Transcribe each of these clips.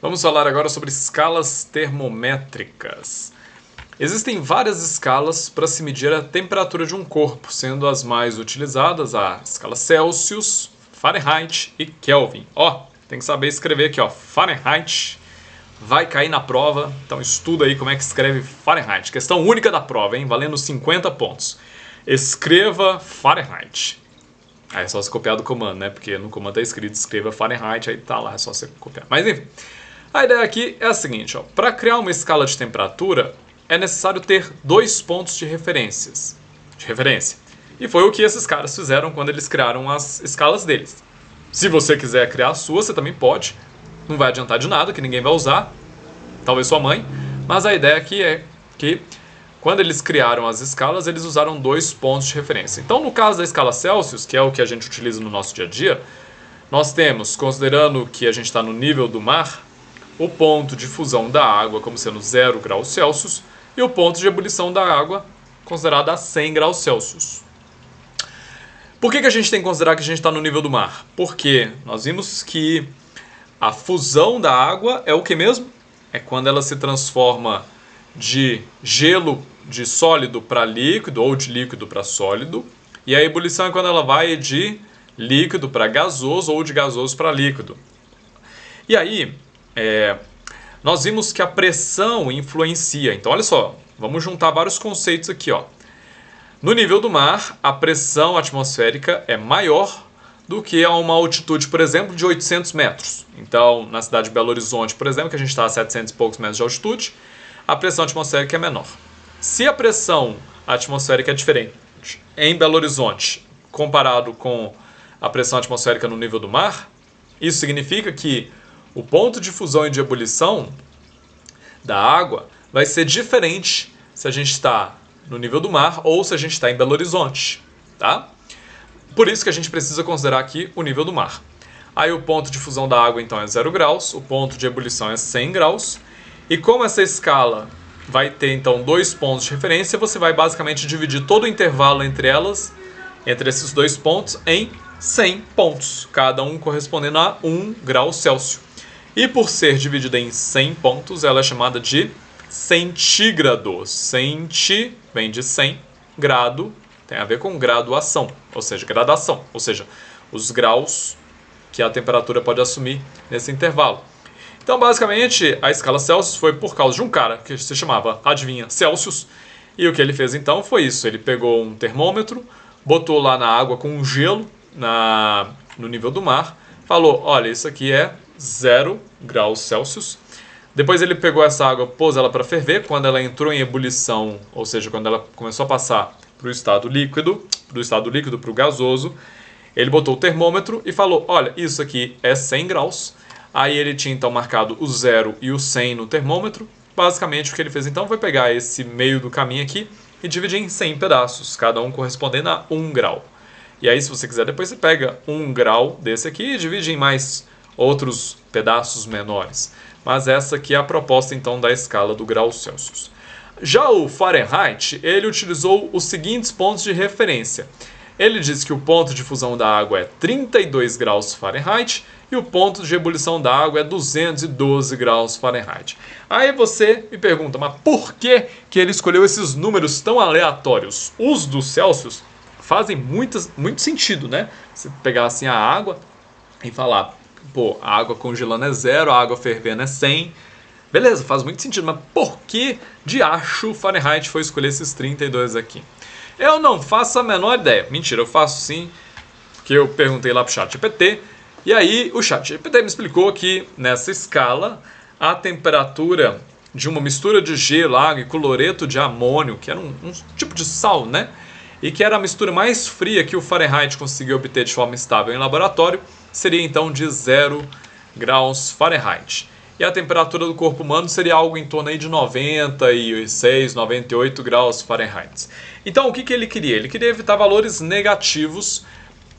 Vamos falar agora sobre escalas termométricas. Existem várias escalas para se medir a temperatura de um corpo, sendo as mais utilizadas a escala Celsius, Fahrenheit e Kelvin. Tem que saber escrever aqui, Fahrenheit. Vai cair na prova, então estuda aí como é que escreve Fahrenheit. Questão única da prova, hein? Valendo 50 pontos. Escreva Fahrenheit. Aí é só você copiar do comando, né? Porque no comando tá escrito escreva Fahrenheit, aí tá lá, é só você copiar. Mas enfim, a ideia aqui é a seguinte, para criar uma escala de temperatura é necessário ter dois pontos de referência. E foi o que esses caras fizeram quando eles criaram as escalas deles. Se você quiser criar a sua, você também pode. Não vai adiantar de nada, que ninguém vai usar. Talvez sua mãe. Mas a ideia aqui é que quando eles criaram as escalas, eles usaram dois pontos de referência. Então, no caso da escala Celsius, que é o que a gente utiliza no nosso dia a dia, nós temos, considerando que a gente está no nível do mar, o ponto de fusão da água como sendo 0 graus Celsius e o ponto de ebulição da água considerado a 100 graus Celsius. Por que a gente tem que considerar que a gente está no nível do mar? Porque nós vimos que a fusão da água é o que mesmo? É quando ela se transforma de gelo, de sólido para líquido ou de líquido para sólido. E a ebulição é quando ela vai de líquido para gasoso ou de gasoso para líquido. E aí, nós vimos que a pressão influencia. Então, olha só, vamos juntar vários conceitos aqui. No nível do mar, a pressão atmosférica é maior do que a uma altitude, por exemplo, de 800 metros. Então, na cidade de Belo Horizonte, por exemplo, que a gente está a 700 e poucos metros de altitude, a pressão atmosférica é menor. Se a pressão atmosférica é diferente em Belo Horizonte comparado com a pressão atmosférica no nível do mar, isso significa que o ponto de fusão e de ebulição da água vai ser diferente se a gente está no nível do mar ou se a gente está em Belo Horizonte, tá? Por isso que a gente precisa considerar aqui o nível do mar. Aí o ponto de fusão da água então é 0 graus, o ponto de ebulição é 100 graus. E como essa escala vai ter então dois pontos de referência, você vai basicamente dividir todo o intervalo entre elas, entre esses dois pontos, em 100 pontos, cada um correspondendo a 1 grau Celsius. E por ser dividida em 100 pontos, ela é chamada de centígrado. Centi vem de 100, grado tem a ver com graduação, ou seja, gradação, ou seja, os graus que a temperatura pode assumir nesse intervalo. Então, basicamente, a escala Celsius foi por causa de um cara que se chamava, adivinha, Celsius, e o que ele fez então foi isso, ele pegou um termômetro, botou lá na água com um gelo no nível do mar, falou, olha, isso aqui é 0 graus Celsius. Depois ele pegou essa água, pôs ela para ferver, quando ela entrou em ebulição, ou seja, quando ela começou a passar para o estado líquido, para o gasoso, ele botou o termômetro e falou, olha, isso aqui é 100 graus. Aí ele tinha então marcado o 0 e o 100 no termômetro. Basicamente o que ele fez então foi pegar esse meio do caminho aqui e dividir em 100 pedaços, cada um correspondendo a 1 grau. E aí se você quiser depois você pega 1 grau desse aqui e divide em mais outros pedaços menores. Mas essa aqui é a proposta então da escala do grau Celsius. Já o Fahrenheit, ele utilizou os seguintes pontos de referência. Ele diz que o ponto de fusão da água é 32 graus Fahrenheit e o ponto de ebulição da água é 212 graus Fahrenheit. Aí você me pergunta, mas por que ele escolheu esses números tão aleatórios? Os do Celsius fazem muito sentido, né? Você pegar assim a água e falar, pô, a água congelando é 0, a água fervendo é 100. Beleza, faz muito sentido, mas por que diacho Fahrenheit foi escolher esses 32 aqui? Eu não faço a menor ideia. Mentira, eu faço sim, porque eu perguntei lá pro ChatGPT, e aí o ChatGPT me explicou que nessa escala a temperatura de uma mistura de gelo, água e cloreto de amônio, que era um tipo de sal, né? E que era a mistura mais fria que o Fahrenheit conseguiu obter de forma estável em laboratório, seria então de 0 graus Fahrenheit. E a temperatura do corpo humano seria algo em torno aí de 96, 98 graus Fahrenheit. Então, o que ele queria? Ele queria evitar valores negativos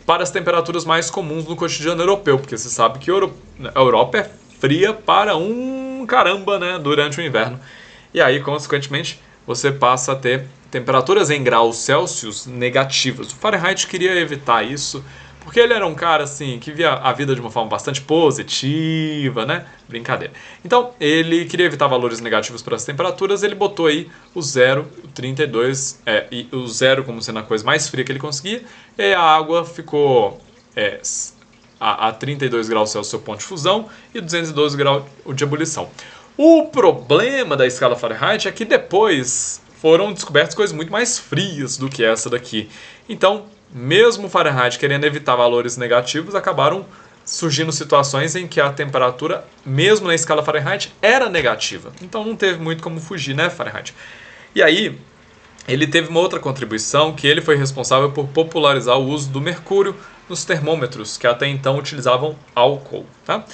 para as temperaturas mais comuns no cotidiano europeu, porque você sabe que a Europa é fria para um caramba, né, durante o inverno. E aí, consequentemente, você passa a ter temperaturas em graus Celsius negativas. O Fahrenheit queria evitar isso Porque ele era um cara assim que via a vida de uma forma bastante positiva, né? Brincadeira. Então, ele queria evitar valores negativos para as temperaturas, ele botou aí o 0, o 32, e o 0 como sendo a coisa mais fria que ele conseguia, e aí a água ficou a 32 graus Celsius, seu ponto de fusão, e 212 graus de ebulição. O problema da escala Fahrenheit é que depois foram descobertas coisas muito mais frias do que essa daqui. Então, mesmo o Fahrenheit querendo evitar valores negativos, acabaram surgindo situações em que a temperatura, mesmo na escala Fahrenheit, era negativa. Então não teve muito como fugir, né, Fahrenheit? E aí, ele teve uma outra contribuição, que ele foi responsável por popularizar o uso do mercúrio nos termômetros, que até então utilizavam álcool, tá?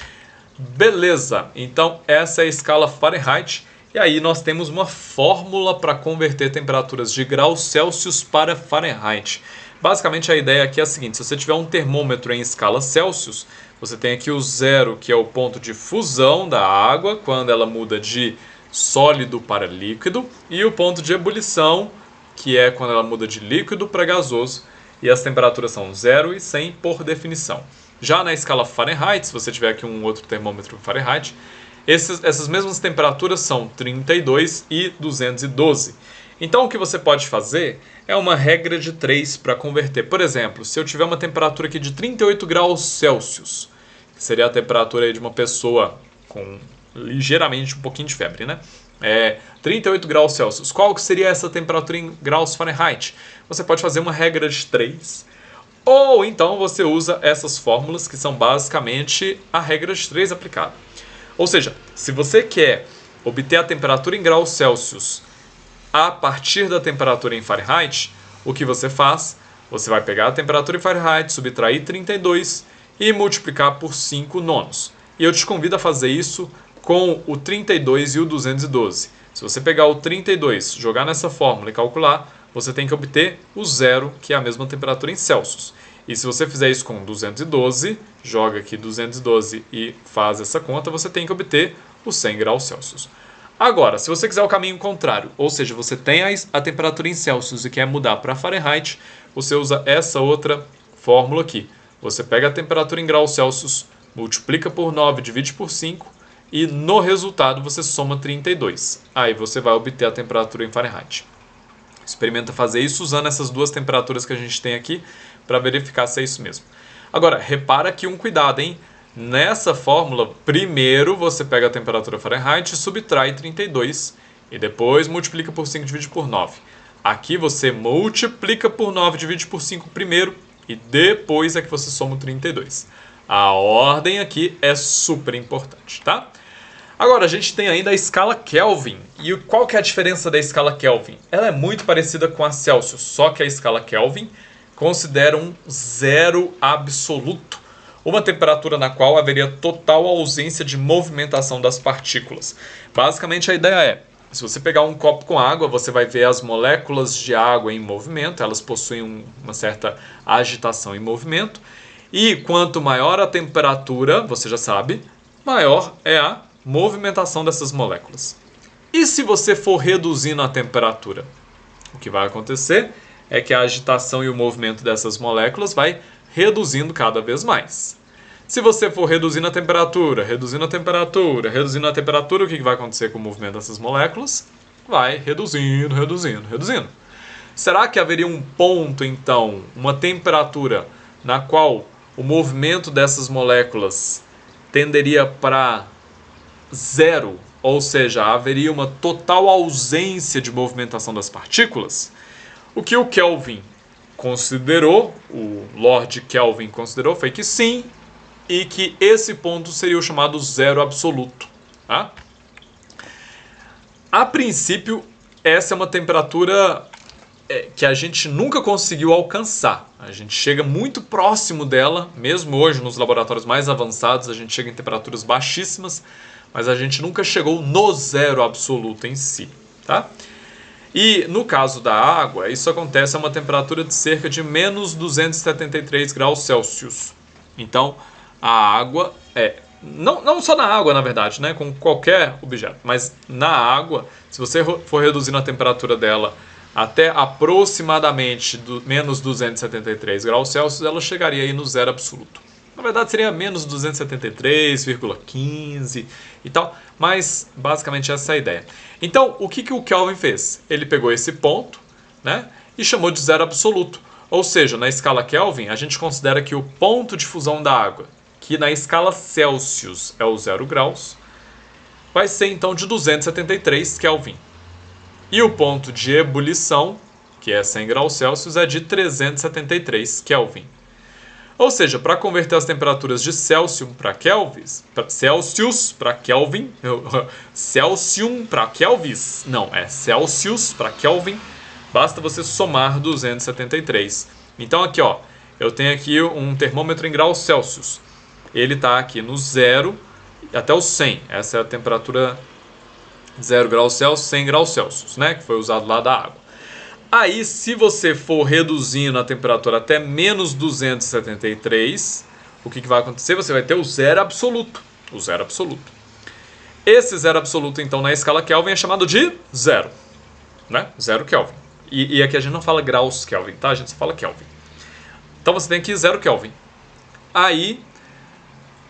Beleza, então essa é a escala Fahrenheit. E aí nós temos uma fórmula para converter temperaturas de graus Celsius para Fahrenheit. Basicamente a ideia aqui é a seguinte: se você tiver um termômetro em escala Celsius, você tem aqui o 0, que é o ponto de fusão da água, quando ela muda de sólido para líquido, e o ponto de ebulição, que é quando ela muda de líquido para gasoso, e as temperaturas são 0 e 100 por definição. Já na escala Fahrenheit, se você tiver aqui um outro termômetro Fahrenheit, essas mesmas temperaturas são 32 e 212. Então o que você pode fazer é uma regra de 3 para converter. Por exemplo, se eu tiver uma temperatura aqui de 38 graus Celsius, que seria a temperatura aí de uma pessoa com ligeiramente um pouquinho de febre, né? 38 graus Celsius. Qual que seria essa temperatura em graus Fahrenheit? Você pode fazer uma regra de 3, ou então você usa essas fórmulas que são basicamente a regra de 3 aplicada. Ou seja, se você quer obter a temperatura em graus Celsius a partir da temperatura em Fahrenheit, o que você faz? Você vai pegar a temperatura em Fahrenheit, subtrair 32 e multiplicar por 5 nonos. E eu te convido a fazer isso com o 32 e o 212. Se você pegar o 32, jogar nessa fórmula e calcular, você tem que obter o 0, que é a mesma temperatura em Celsius. E se você fizer isso com 212, joga aqui 212 e faz essa conta, você tem que obter os 100 graus Celsius. Agora, se você quiser o caminho contrário, ou seja, você tem a temperatura em Celsius e quer mudar para Fahrenheit, você usa essa outra fórmula aqui. Você pega a temperatura em graus Celsius, multiplica por 9, divide por 5 e no resultado você soma 32. Aí você vai obter a temperatura em Fahrenheit. Experimenta fazer isso usando essas duas temperaturas que a gente tem aqui para verificar se é isso mesmo. Agora, repara aqui um cuidado, hein? Nessa fórmula, primeiro você pega a temperatura Fahrenheit, subtrai 32 e depois multiplica por 5 e divide por 9. Aqui você multiplica por 9 e divide por 5 primeiro e depois é que você soma o 32. A ordem aqui é super importante, tá? Agora, a gente tem ainda a escala Kelvin. E qual que é a diferença da escala Kelvin? Ela é muito parecida com a Celsius, só que a escala Kelvin considera um zero absoluto. Uma temperatura na qual haveria total ausência de movimentação das partículas. Basicamente a ideia é, se você pegar um copo com água, você vai ver as moléculas de água em movimento, elas possuem uma certa agitação em movimento, e quanto maior a temperatura, você já sabe, maior é a movimentação dessas moléculas. E se você for reduzindo a temperatura? O que vai acontecer é que a agitação e o movimento dessas moléculas vai reduzindo cada vez mais. Se você for reduzindo a temperatura, reduzindo a temperatura, reduzindo a temperatura, o que vai acontecer com o movimento dessas moléculas? Vai reduzindo, reduzindo, reduzindo. Será que haveria um ponto, então, uma temperatura na qual o movimento dessas moléculas tenderia para zero? Ou seja, haveria uma total ausência de movimentação das partículas? O que o Kelvin considerou, o Lord Kelvin considerou, foi que sim, e que esse ponto seria o chamado zero absoluto. Tá? A princípio, essa é uma temperatura que a gente nunca conseguiu alcançar. A gente chega muito próximo dela, mesmo hoje nos laboratórios mais avançados, a gente chega em temperaturas baixíssimas, mas a gente nunca chegou no zero absoluto em si. Tá? E no caso da água, isso acontece a uma temperatura de cerca de menos 273 graus Celsius. Então, a água não só na água, na verdade, né, com qualquer objeto, mas na água, se você for reduzindo a temperatura dela até aproximadamente menos 273 graus Celsius, ela chegaria aí no zero absoluto. Na verdade seria menos 273,15 e tal, mas basicamente essa é a ideia. Então, o que o Kelvin fez? Ele pegou esse ponto, né, e chamou de zero absoluto. Ou seja, na escala Kelvin, a gente considera que o ponto de fusão da água, que na escala Celsius é o 0 graus, vai ser então de 273 Kelvin. E o ponto de ebulição, que é 100 graus Celsius, é de 373 Kelvin. Ou seja, para converter as temperaturas de Celsius para Kelvin, Celsius para Kelvin, Celsius para Kelvins, não, é Celsius para Kelvin, basta você somar 273. Então aqui, ó, eu tenho aqui um termômetro em graus Celsius. Ele está aqui no 0 até o 100. Essa é a temperatura 0 graus Celsius, 100 graus Celsius, né, que foi usado lá da água. Aí, se você for reduzindo a temperatura até menos 273, o que vai acontecer? Você vai ter o zero absoluto. O zero absoluto. Esse zero absoluto, então, na escala Kelvin é chamado de zero. Né? Zero Kelvin. E aqui a gente não fala graus Kelvin, tá? A gente só fala Kelvin. Então você tem aqui zero Kelvin. Aí,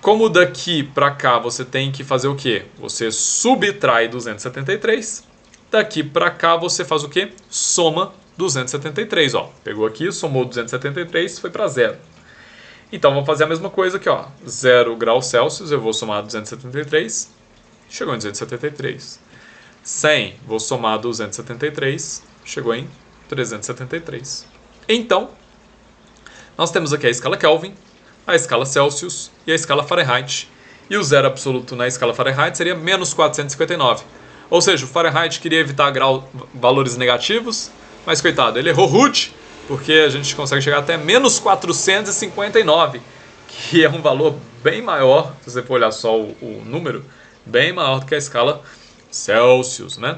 como daqui para cá você tem que fazer o quê? Você subtrai 273. Daqui para cá você faz o quê? Soma 273, ó. Pegou aqui, somou 273, foi para zero. Então vamos fazer a mesma coisa aqui, ó. 0 graus Celsius, eu vou somar 273, chegou em 273. 100, vou somar 273, chegou em 373. Então, nós temos aqui a escala Kelvin, a escala Celsius e a escala Fahrenheit. E o zero absoluto na escala Fahrenheit seria menos 459. Ou seja, o Fahrenheit queria evitar valores negativos, mas coitado, ele errou rude, porque a gente consegue chegar até menos 459, que é um valor bem maior, se você for olhar só o número, bem maior do que a escala Celsius, né?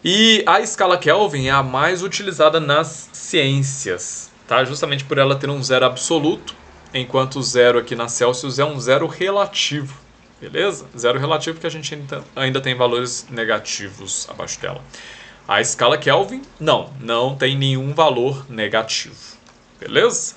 E a escala Kelvin é a mais utilizada nas ciências, tá? Justamente por ela ter um zero absoluto, enquanto o zero aqui na Celsius é um zero relativo. Beleza? Zero relativo porque a gente ainda tem valores negativos abaixo dela. A escala Kelvin, não tem nenhum valor negativo. Beleza?